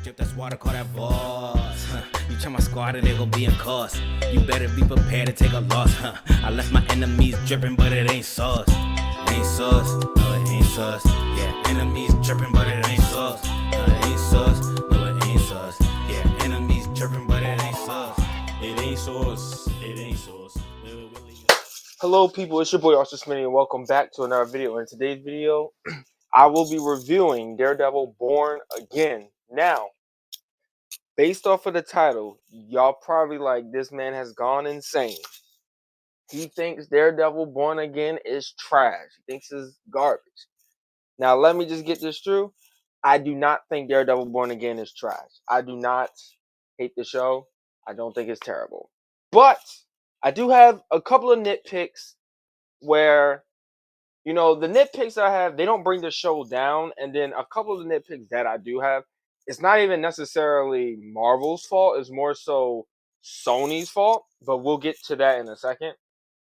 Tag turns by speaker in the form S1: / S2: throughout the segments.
S1: drip, that's water, call that boss. You try my squad and they gon' be in cost. You better be prepared to take a loss. I left my enemies dripping, but it ain't sauce. It ain't sauce, no it ain't sauce. Yeah, enemies dripping, but it ain't sauce. No it ain't sauce, no it ain't sauce. Yeah, enemies dripping, but it ain't sauce. It ain't sauce, it ain't sauce.
S2: Hello people, it's your boy Arthur Smitty and welcome back to another video. In today's video, I will be reviewing Daredevil Born Again. Now, based off of the title, y'all probably like, this man has gone insane. He thinks Daredevil Born Again is trash. He thinks it's garbage. Now, let me just get this true. I do not think Daredevil Born Again is trash. I do not hate the show. I don't think it's terrible. But I do have a couple of nitpicks where, you know, the nitpicks I have, they don't bring the show down. And then a couple of the nitpicks that I do have, it's not even necessarily Marvel's fault. It's more so Sony's fault. But we'll get to that in a second.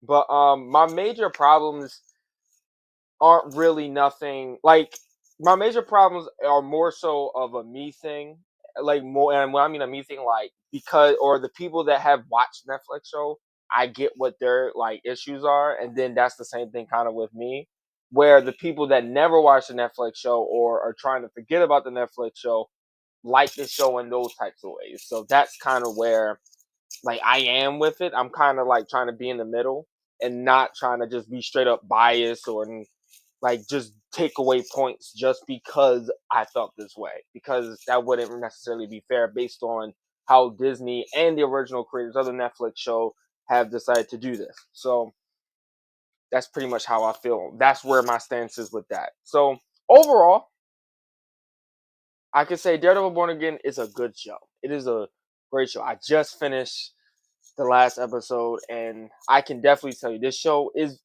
S2: But my major problems aren't really nothing. Like, my major problems are more so of a me thing. Like, more, and when I mean a me thing, like, because, or the people that have watched Netflix show, I get what their like issues are, and then that's the same thing kind of with me, where the people that never watched the Netflix show or are trying to forget about the Netflix show like the show in those types of ways. So that's kind of where like I am with it. I'm kind of like trying to be in the middle and not trying to just be straight up biased or like just take away points just because I felt this way, because that wouldn't necessarily be fair based on how Disney and the original creators of the Netflix show have decided to do this. So that's pretty much how I feel. That's where my stance is with that. So overall, I can say Daredevil Born Again is a good show. It is a great show. I just finished the last episode, and I can definitely tell you this show is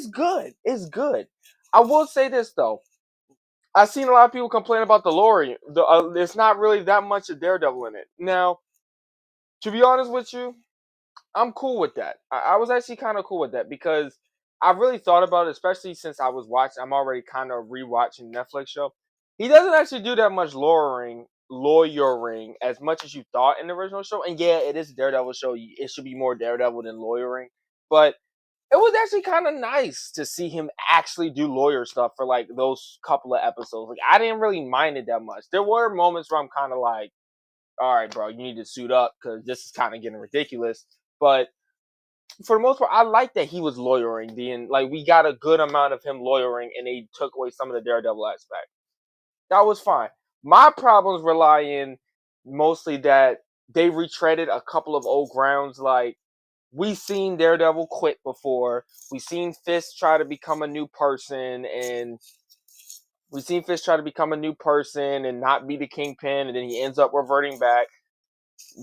S2: good. It's good. I will say this though. I've seen a lot of people complain about the lore. There's not really that much of Daredevil in it. Now, to be honest with you, I'm cool with that. I was actually kind of cool with that because I really thought about it, especially since I was watching. I'm already kind of rewatching the Netflix show. He doesn't actually do that much lawyering as much as you thought in the original show. And yeah, it is a Daredevil show. It should be more Daredevil than lawyering. But it was actually kind of nice to see him actually do lawyer stuff for like those couple of episodes. Like, I didn't really mind it that much. There were moments where I'm kind of like, all right, bro, you need to suit up because this is kind of getting ridiculous. But for the most part, I like that he was lawyering. Like, we got a good amount of him lawyering, and they took away some of the Daredevil aspect. That was fine. My problems rely in mostly that they retreaded a couple of old grounds. Like, we seen Daredevil quit before. We seen Fist try to become a new person, and not be the Kingpin, and then he ends up reverting back.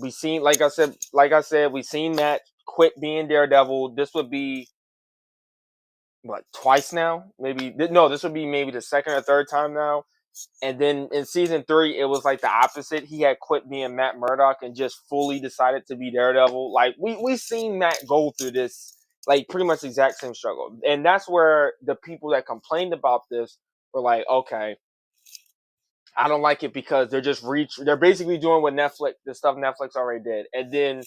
S2: We seen, like I said, we seen Matt quit being Daredevil. This would be what, twice now? Maybe no, this would be maybe the second or third time now. And then in season 3, it was like the opposite. He had quit being Matt Murdock and just fully decided to be Daredevil. Like, we seen Matt go through this, like, pretty much the exact same struggle. And that's where the people that complained about this were like, okay, I don't like it because they're basically doing what the stuff Netflix already did. And then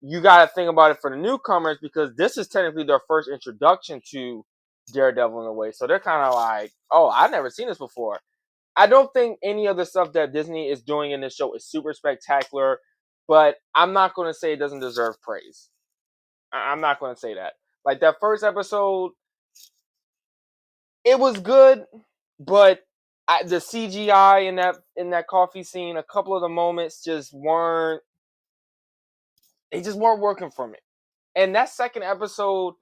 S2: you got to think about it for the newcomers, because this is technically their first introduction to Daredevil in a way. So they're kind of like, oh, I've never seen this before. I don't think any of the stuff that Disney is doing in this show is super spectacular, but I'm not going to say it doesn't deserve praise. I'm not going to say that. Like, that first episode, it was good, but the CGI in that coffee scene, a couple of the moments just weren't working for me. And that second episode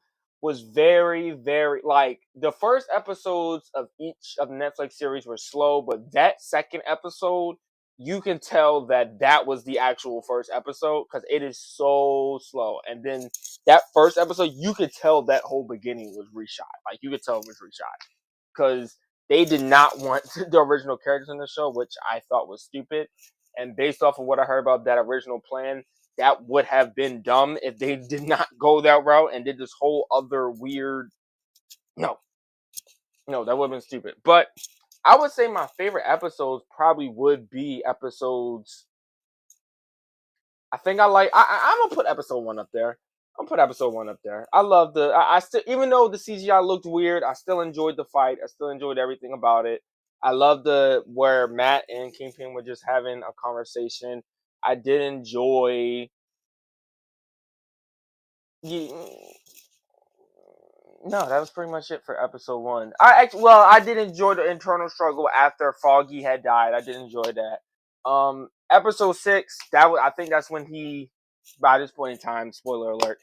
S2: was very, very, like, the first episodes of each of the Netflix series were slow, but that second episode, you can tell that was the actual first episode because it is so slow. And then that first episode, you could tell that whole beginning was reshot. Like, you could tell it was reshot because they did not want the original characters in the show, which I thought was stupid. And based off of what I heard about that original plan, that would have been dumb if they did not go that route and did this whole other weird. No, that would have been stupid. But I would say my favorite episodes probably would be episodes. I think I like. I'm gonna put episode one up there. I'm gonna put episode one up there. I love the. I still, even though the CGI looked weird, I still enjoyed the fight. I still enjoyed everything about it. I love the where Matt and Kingpin were just having a conversation. I did enjoy. No, that was pretty much it for episode one. I did enjoy the internal struggle after Foggy had died. I did enjoy that. Episode six, I think that's when he, by this point in time, spoiler alert.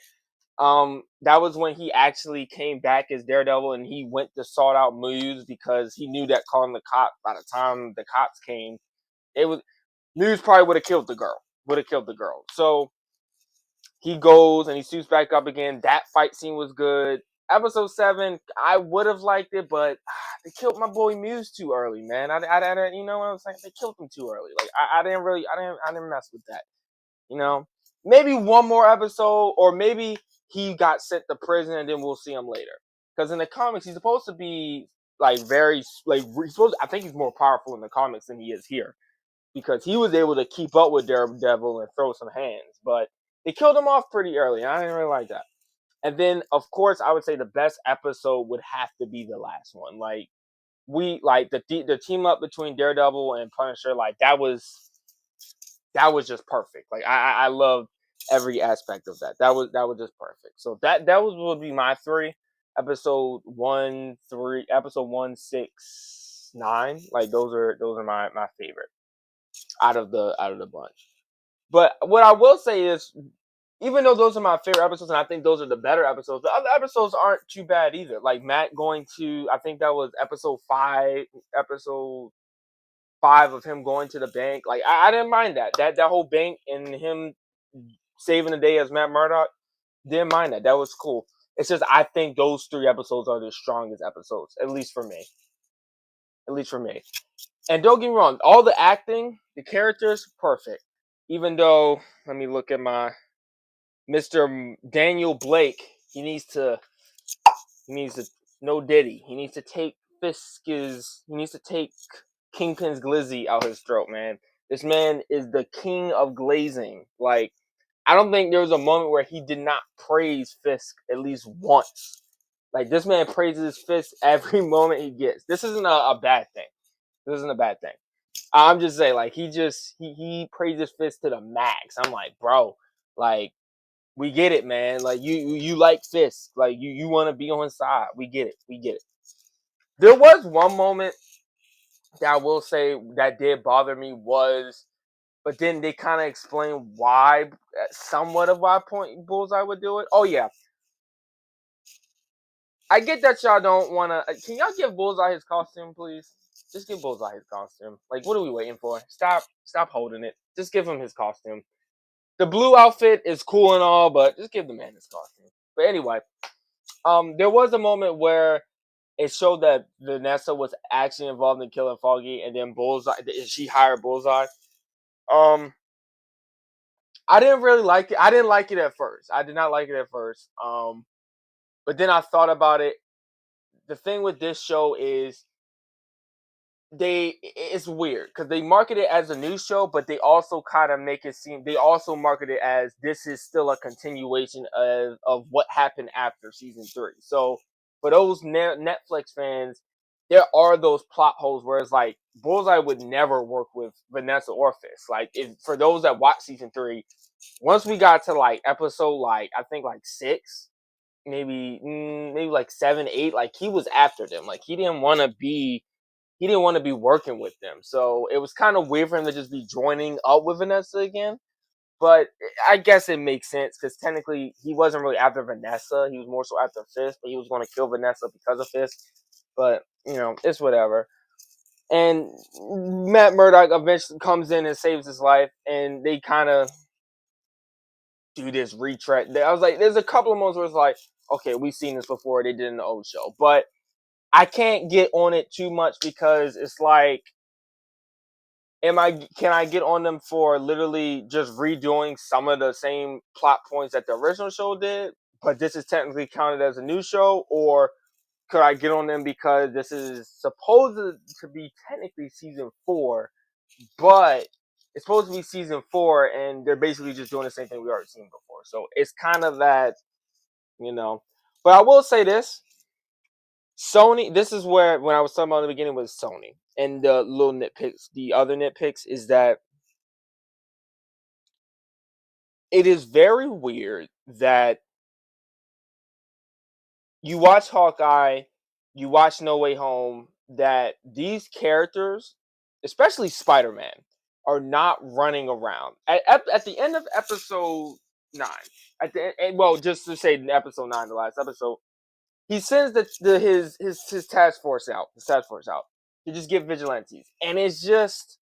S2: That was when he actually came back as Daredevil, and he went to sort out Muse because he knew that calling the cop, by the time the cops came, it was Muse probably would have killed the girl. So he goes and he suits back up again. That fight scene was good. Episode 7, I would have liked it, but they killed my boy Muse too early, man. You know what I'm saying? They killed him too early. Like I didn't mess with that. You know, maybe one more episode, or maybe he got sent to prison and then we'll see him later. Because in the comics, he's supposed to be like very like he's supposed. I think he's more powerful in the comics than he is here, because he was able to keep up with Daredevil and throw some hands, but they killed him off pretty early, and I didn't really like that. And then, of course, I would say the best episode would have to be the last one. Like the team up between Daredevil and Punisher, like that was just perfect. Like I loved every aspect of that. That was just perfect. So that would be my three. Episode 1, 3, episode 1, 6, 9. Like those are my favorite out of the bunch. But what I will say is, even though those are my favorite episodes, and I think those are the better episodes, the other episodes aren't too bad either. Like Matt going to, I think that was episode five of him going to the bank. Like I didn't mind that. That whole bank and him saving the day as Matt Murdock, didn't mind that. That was cool. It's just I think those three episodes are the strongest episodes, at least for me. At least for me. And don't get me wrong, all the acting, the characters, perfect. Even though, let me look at my Mr. Daniel Blake. He needs to no Diddy. He needs to take He needs to take Kingpin's glizzy out his throat, man. This man is the king of glazing. Like, I don't think there was a moment where he did not praise Fisk at least once. Like, this man praises Fisk every moment he gets. This isn't a bad thing. This isn't a bad thing. I'm just saying, like, he praises Fisk to the max. I'm like, bro, like, we get it, man. Like, you like Fisk. Like, you want to be on his side. We get it. We get it. There was one moment that I will say that did bother me but then they kind of explain why, somewhat of why point Bullseye would do it. Oh yeah, I get that y'all don't want to. Can y'all give Bullseye his costume, please? Just give Bullseye his costume. Like, what are we waiting for? Stop holding it. Just give him his costume. The blue outfit is cool and all, but just give the man his costume. But anyway, there was a moment where it showed that Vanessa was actually involved in killing Foggy, and then Bullseye, she hired Bullseye. I didn't really like it. I didn't like it at first. I did not like it at first. But then I thought about it. The thing with this show is it's weird because they market it as a news show, but they also kind of make it seem they also market it as this is still a continuation of what happened after season 3. So for those Netflix fans, there are those plot holes where it's like Bullseye would never work with Vanessa or Fisk. Like, for those that watch season 3, once we got to like episode, like I think like 6, maybe like 7, 8, like he was after them. Like he didn't want to be working with them. So it was kind of weird for him to just be joining up with Vanessa again. But I guess it makes sense because technically he wasn't really after Vanessa. He was more so after Fisk, but he was going to kill Vanessa because of Fisk. But, it's whatever. And Matt Murdock eventually comes in and saves his life, and they kind of do this retread. I was like, there's a couple of moments where it's like, okay, we've seen this before. They did in the old show. But I can't get on it too much because it's like, can I get on them for literally just redoing some of the same plot points that the original show did, but this is technically counted as a new show? Or could I get on them because this is supposed to be technically season 4, but it's supposed to be season 4, and they're basically just doing the same thing we already seen before. So it's kind of that, you know. But I will say this: Sony. This is where when I was talking about in the beginning was Sony, and the little nitpicks. The other nitpicks is that it is very weird that you watch Hawkeye, you watch No Way Home, that these characters, especially Spider-Man, are not running around. At the end of episode 9, well, just to say in episode 9, the last episode, he sends his task force out, to just get vigilantes. And it's just,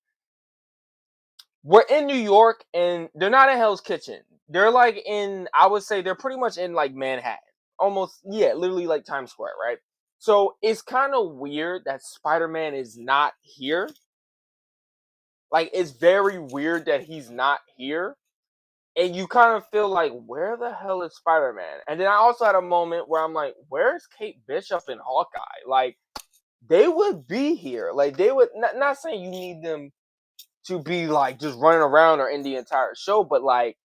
S2: we're in New York, and they're not in Hell's Kitchen. They're like I would say they're pretty much in like Manhattan. Almost, yeah, literally like Times Square, right? So it's kind of weird that Spider-Man is not here. Like, it's very weird that he's not here. And you kind of feel like, where the hell is Spider-Man? And then I also had a moment where I'm like, where's Kate Bishop and Hawkeye? Like, they would be here. Like, they would, not saying you need them to be like just running around or in the entire show, but like,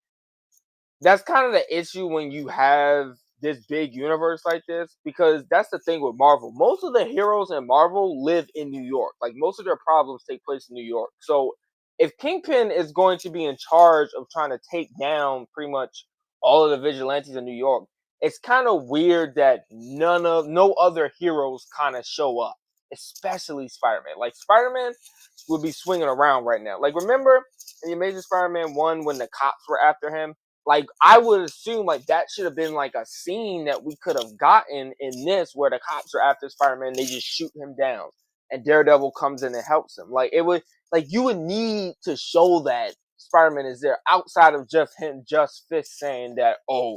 S2: that's kind of the issue when you have this big universe like this, because that's the thing with Marvel. Most of the heroes in Marvel live in New York. Like, most of their problems take place in New York. So if Kingpin is going to be in charge of trying to take down pretty much all of the vigilantes in New York, it's kind of weird that no other heroes kind of show up, especially Spider-Man. Like, Spider-Man would be swinging around right now. Like, remember in the Amazing Spider-Man 1 when the cops were after him? Like, I would assume like that should have been like a scene that we could have gotten in this, where the cops are after Spider-Man, they just shoot him down, and Daredevil comes in and helps him. Like, it would, like, you would need to show that Spider-Man is there outside of just him fist saying that, oh,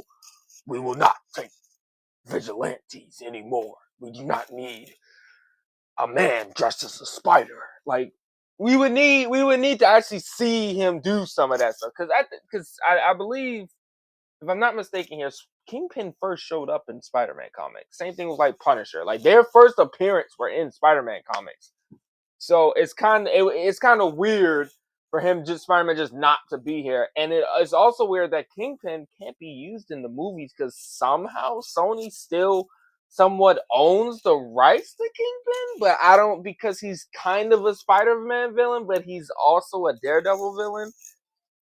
S2: we will not take vigilantes anymore. We do not need a man dressed as a spider. Like, we would need to actually see him do some of that stuff, because I believe, if I'm not mistaken here, Kingpin first showed up in Spider-Man comics. Same thing with like Punisher. Like, their first appearance were in Spider-Man comics. So it's kind of weird for him, just Spider-Man, just not to be here. And it's also weird that Kingpin can't be used in the movies because somehow Sony still somewhat owns the rights to Kingpin, but I don't, because he's kind of a Spider-Man villain, but he's also a Daredevil villain.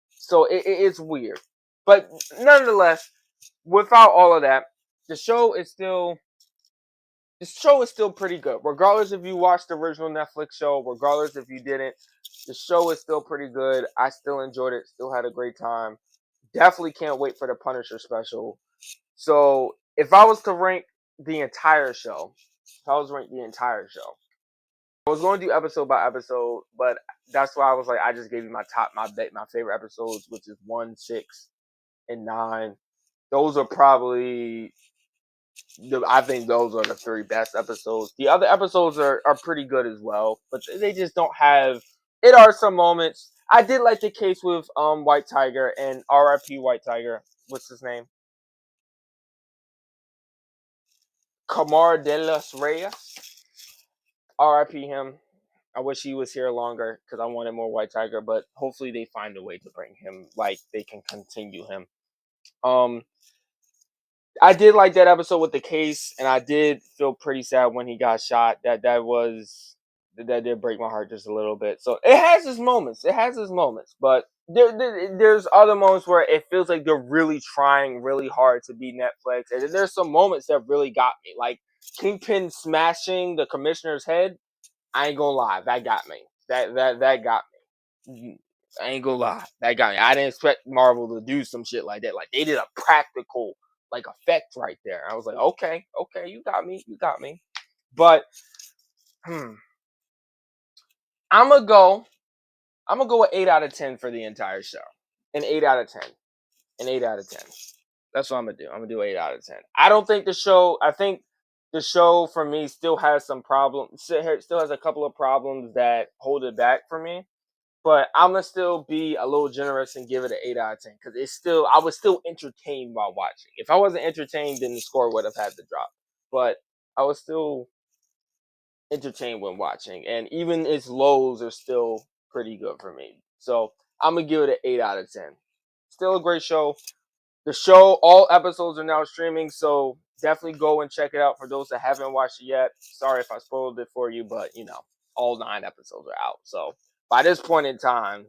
S2: So it's weird. But nonetheless, without all of that, the show is still pretty good. Regardless if you watched the original Netflix show, regardless if you didn't, the show is still pretty good. I still enjoyed it, still had a great time. Definitely can't wait for the Punisher special. So if I was to rank the entire show, I was going to do episode by episode, but that's why I was like, I just gave you my favorite episodes, which is 1, 6, and 9. Those are probably, I think those are the 3 best episodes. The other episodes are pretty good as well, but they just don't have. It are some moments. I did like the case with White Tiger and R.I.P. White Tiger. What's his name? Camar de los Reyes. R.I.P. him. I wish he was here longer because I wanted more White Tiger, but hopefully they find a way to bring him. Like, they can continue him. Um, I did like that episode with the case, and I did feel pretty sad when he got shot. That did break my heart just a little bit. So it has its moments. But there's other moments where it feels like they're really trying really hard to be Netflix, and then there's some moments that really got me, like Kingpin smashing the commissioner's head. I ain't gonna lie, that got me. That got me. I ain't gonna lie, that got me. I didn't expect Marvel to do some shit like that. Like, they did a practical like effect right there. I was like, okay, you got me. But I'm gonna go with 8 out of 10 for the entire show. An 8 out of 10. An 8 out of 10. That's what I'm gonna do. I'm gonna do 8 out of 10. I think the show for me still has some problems. Still has a couple of problems that hold it back for me. But I'm gonna still be a little generous and give it an 8 out of 10, because I was still entertained while watching. If I wasn't entertained, then the score would have had to drop. But I was still entertained when watching, and even its lows are still pretty good for me. So I'm gonna give it an 8 out of 10. Still a great show. The show, all episodes are now streaming, so definitely go and check it out for those that haven't watched it yet. Sorry if I spoiled it for you, but you know, all 9 episodes are out. So by this point in time,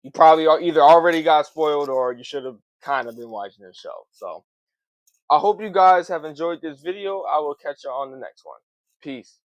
S2: you probably are either already got spoiled or you should have kind of been watching the show. So I hope you guys have enjoyed this video. I will catch you on the next one. Peace.